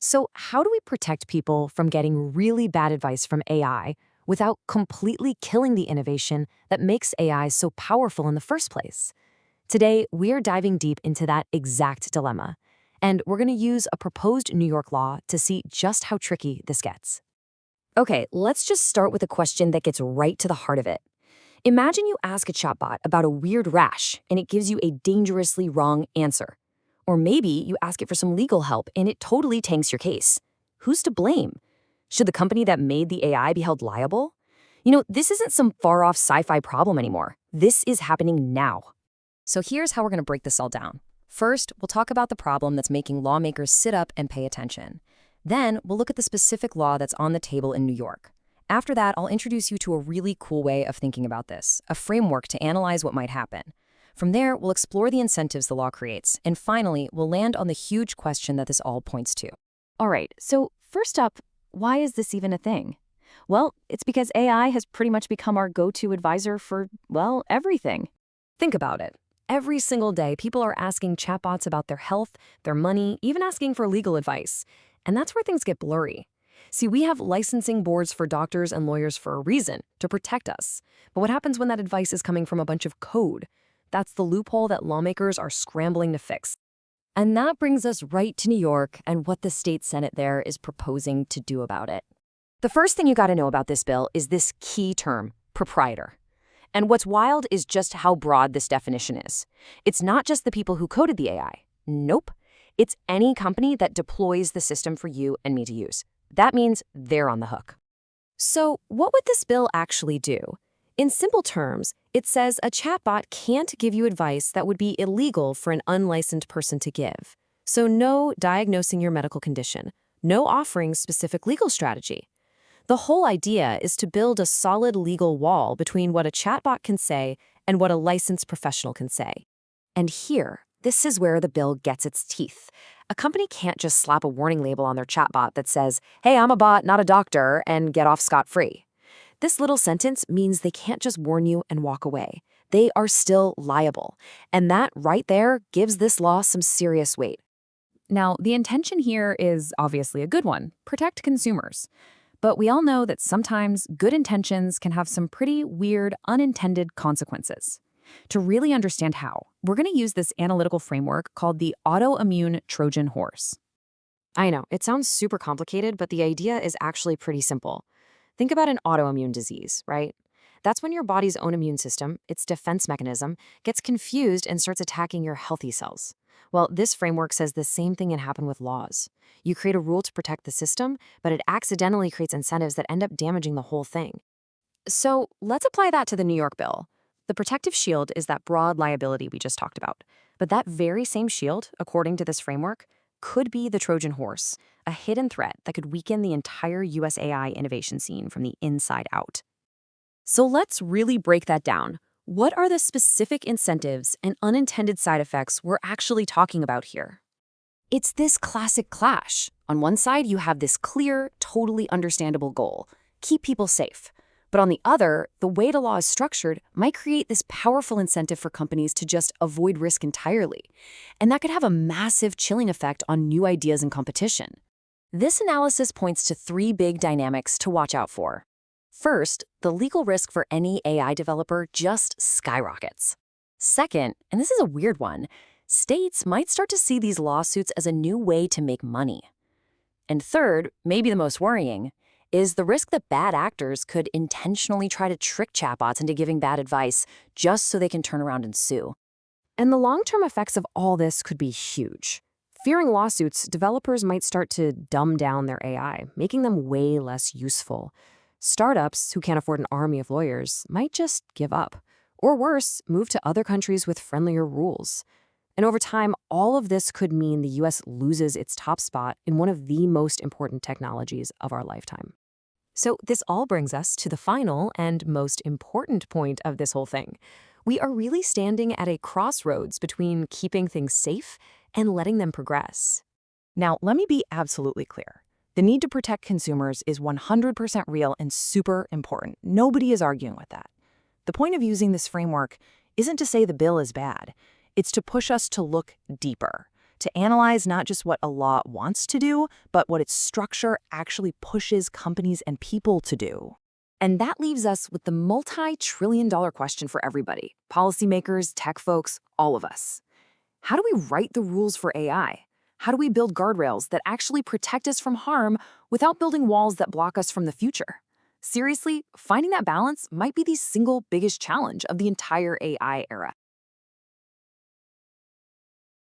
So, how do we protect people from getting really bad advice from AI without completely killing the innovation that makes AI so powerful in the first place? Today, we're diving deep into that exact dilemma, and we're going to use a proposed New York law to see just how tricky this gets. Okay, let's just start with a question that gets right to the heart of it. Imagine you ask a chatbot about a weird rash and it gives you a dangerously wrong answer. Or maybe you ask it for some legal help and it totally tanks your case. Who's to blame? Should the company that made the AI be held liable? This isn't some far-off sci-fi problem anymore. This is happening now. So here's how we're going to break this all down. First, we'll talk about the problem that's making lawmakers sit up and pay attention. Then, we'll look at the specific law that's on the table in New York. After that, I'll introduce you to a really cool way of thinking about this, a framework to analyze what might happen. From there, we'll explore the incentives the law creates, and finally, we'll land on the huge question that this all points to. All right, so first up, why is this even a thing? Well, it's because AI has pretty much become our go-to advisor for, well, everything. Think about it. Every single day, people are asking chatbots about their health, their money, even asking for legal advice. And that's where things get blurry. See, we have licensing boards for doctors and lawyers for a reason, to protect us. But what happens when that advice is coming from a bunch of code? That's the loophole that lawmakers are scrambling to fix. And that brings us right to New York and what the state Senate there is proposing to do about it. The first thing you got to know about this bill is this key term, proprietor. And what's wild is just how broad this definition is. It's not just the people who coded the AI. Nope. It's any company that deploys the system for you and me to use. That means they're on the hook. So what would this bill actually do? In simple terms, it says a chatbot can't give you advice that would be illegal for an unlicensed person to give. So no diagnosing your medical condition, no offering specific legal strategy. The whole idea is to build a solid legal wall between what a chatbot can say and what a licensed professional can say. And this is where the bill gets its teeth. A company can't just slap a warning label on their chatbot that says, "Hey, I'm a bot, not a doctor," and get off scot-free. This little sentence means they can't just warn you and walk away. They are still liable. And that right there gives this law some serious weight. Now, the intention here is obviously a good one, protect consumers. But we all know that sometimes good intentions can have some pretty weird, unintended consequences. To really understand how, we're going to use this analytical framework called the autoimmune Trojan horse. I know, it sounds super complicated, but the idea is actually pretty simple. Think about an autoimmune disease, right? That's when your body's own immune system, its defense mechanism, gets confused and starts attacking your healthy cells. Well, this framework says the same thing can happen with laws. You create a rule to protect the system, but it accidentally creates incentives that end up damaging the whole thing. So let's apply that to the New York bill. The protective shield is that broad liability we just talked about. But that very same shield, according to this framework, could be the Trojan horse, a hidden threat that could weaken the entire US AI innovation scene from the inside out. So let's really break that down. What are the specific incentives and unintended side effects we're actually talking about here? It's this classic clash. On one side, you have this clear, totally understandable goal: keep people safe. But on the other, the way the law is structured might create this powerful incentive for companies to just avoid risk entirely. And that could have a massive chilling effect on new ideas and competition. This analysis points to three big dynamics to watch out for. First, the legal risk for any AI developer just skyrockets. Second, and this is a weird one, states might start to see these lawsuits as a new way to make money. And third, maybe the most worrying, is the risk that bad actors could intentionally try to trick chatbots into giving bad advice just so they can turn around and sue. And the long-term effects of all this could be huge. Fearing lawsuits, developers might start to dumb down their AI, making them way less useful. Startups who can't afford an army of lawyers might just give up. Or worse, move to other countries with friendlier rules. And over time, all of this could mean the US loses its top spot in one of the most important technologies of our lifetime. So this all brings us to the final and most important point of this whole thing. We are really standing at a crossroads between keeping things safe and letting them progress. Now, let me be absolutely clear. The need to protect consumers is 100% real and super important. Nobody is arguing with that. The point of using this framework isn't to say the bill is bad. It's to push us to look deeper, to analyze not just what a law wants to do, but what its structure actually pushes companies and people to do. And that leaves us with the multi-trillion-dollar question for everybody, policymakers, tech folks, all of us. How do we write the rules for AI? How do we build guardrails that actually protect us from harm without building walls that block us from the future? Seriously, finding that balance might be the single biggest challenge of the entire AI era.